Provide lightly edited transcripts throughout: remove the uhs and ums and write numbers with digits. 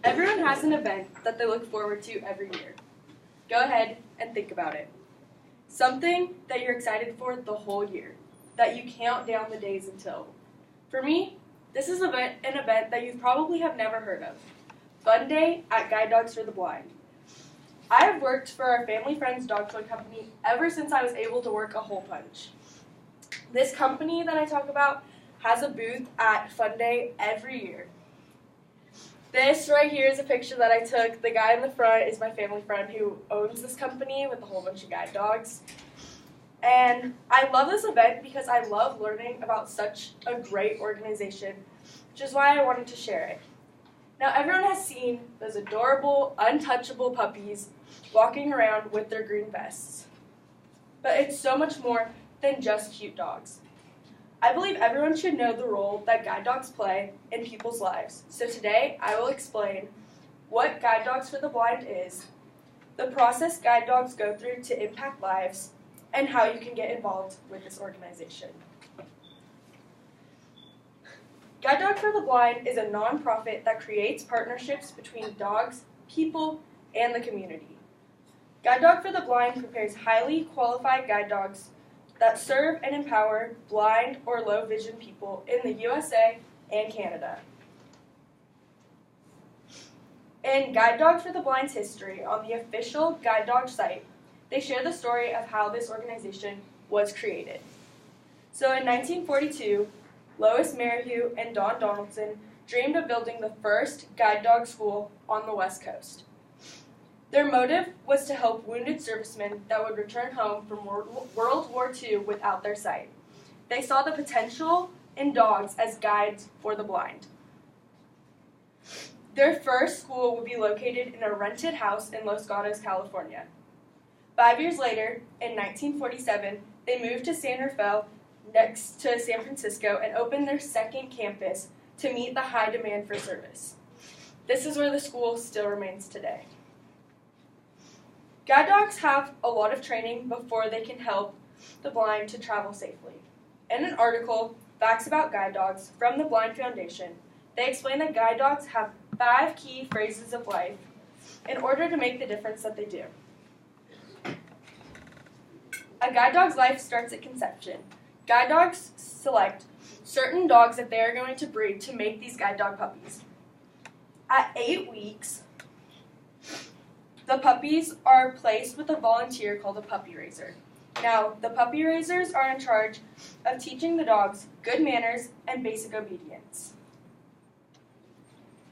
Everyone has an event that they look forward to every year. Go ahead and think about it. Something that you're excited for the whole year, that you count down the days until. For me, this is an event that you probably have never heard of. Fun Day at Guide Dogs for the Blind. I have worked for our Family Friends dog toy company ever since I was able to work a hole punch. This company that I talk about has a booth at Fun Day every year. This right here is a picture that I took. The guy in the front is my family friend who owns this company with a whole bunch of guide dogs. And I love this event because I love learning about such a great organization, which is why I wanted to share it. Now, everyone has seen those adorable, untouchable puppies walking around with their green vests. But it's so much more than just cute dogs. I believe everyone should know the role that guide dogs play in people's lives. So today, I will explain what Guide Dogs for the Blind is, the process guide dogs go through to impact lives, and how you can get involved with this organization. Guide Dogs for the Blind is a nonprofit that creates partnerships between dogs, people, and the community. Guide Dog for the Blind prepares highly qualified guide dogs that serve and empower blind or low vision people in the USA and Canada. In Guide Dog for the Blind's history, on the official Guide Dog site, they share the story of how this organization was created. So in 1942, Lois Merrihew and Don Donaldson dreamed of building the first guide dog school on the West Coast. Their motive was to help wounded servicemen that would return home from World War II without their sight. They saw the potential in dogs as guides for the blind. Their first school would be located in a rented house in Los Gatos, California. 5 years later, in 1947, they moved to San Rafael, next to San Francisco, and opened their second campus to meet the high demand for service. This is where the school still remains today. Guide dogs have a lot of training before they can help the blind to travel safely. In an article, Facts About Guide Dogs, from the Blind Foundation, they explain that guide dogs have 5 key phrases of life in order to make the difference that they do. A guide dog's life starts at conception. Guide dogs select certain dogs that they are going to breed to make these guide dog puppies. At 8 weeks, the puppies are placed with a volunteer called a puppy raiser. Now, the puppy raisers are in charge of teaching the dogs good manners and basic obedience.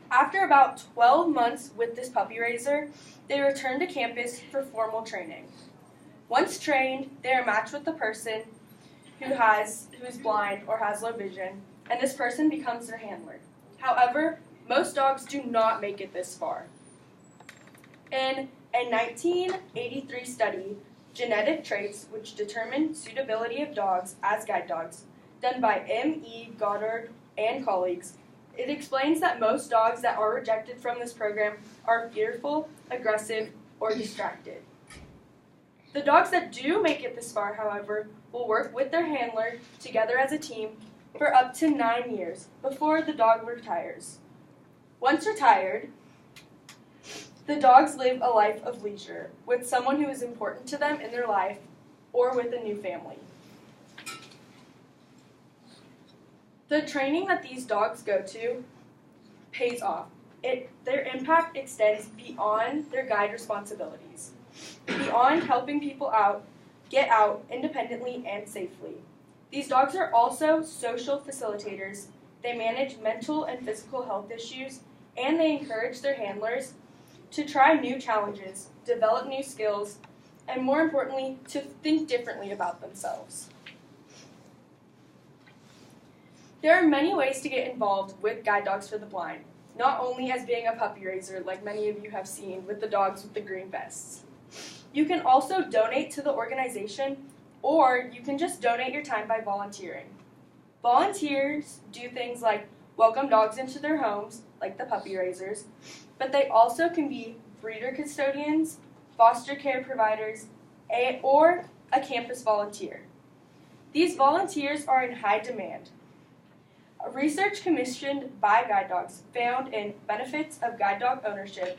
After about 12 months with this puppy raiser, they return to campus for formal training. Once trained, they are matched with the person who is blind or has low vision, and this person becomes their handler. However, most dogs do not make it this far. In a 1983 study, Genetic Traits, which determine suitability of dogs as guide dogs, done by M.E. Goddard and colleagues, it explains that most dogs that are rejected from this program are fearful, aggressive, or distracted. The dogs that do make it this far, however, will work with their handler together as a team for up to 9 years before the dog retires. Once retired, the dogs live a life of leisure with someone who is important to them in their life or with a new family. The training that these dogs go to pays off. Their impact extends beyond their guide responsibilities, beyond helping people get out independently and safely. These dogs are also social facilitators. They manage mental and physical health issues, and they encourage their handlers to try new challenges, develop new skills, and more importantly, to think differently about themselves. There are many ways to get involved with Guide Dogs for the Blind, not only as being a puppy raiser like many of you have seen with the dogs with the green vests. You can also donate to the organization, or you can just donate your time by volunteering. Volunteers do things like welcome dogs into their homes, like the puppy raisers, but they also can be breeder custodians, foster care providers, or a campus volunteer. These volunteers are in high demand. Research commissioned by guide dogs found in Benefits of Guide Dog Ownership,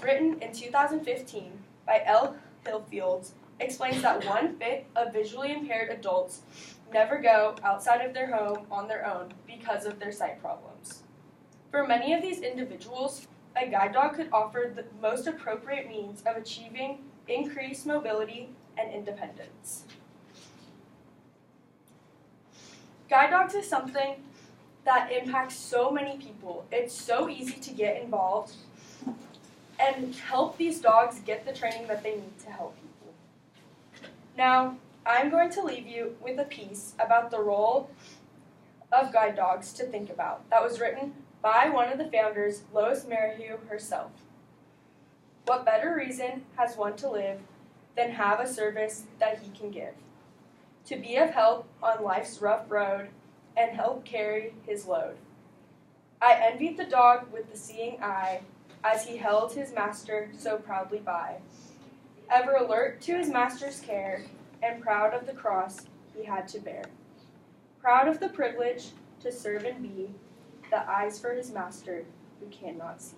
written in 2015 by L. Hillfields, explains that 1/5 of visually impaired adults never go outside of their home on their own because of their sight problems. For many of these individuals, a guide dog could offer the most appropriate means of achieving increased mobility and independence. Guide dogs is something that impacts so many people. It's so easy to get involved and help these dogs get the training that they need to help people. Now, I'm going to leave you with a piece about the role of guide dogs to think about that was written by one of the founders, Lois Merrihew herself. What better reason has one to live than have a service that he can give? To be of help on life's rough road and help carry his load. I envied the dog with the seeing eye as he held his master so proudly by, ever alert to his master's care and proud of the cross he had to bear. Proud of the privilege to serve and be the eyes for his master who cannot see.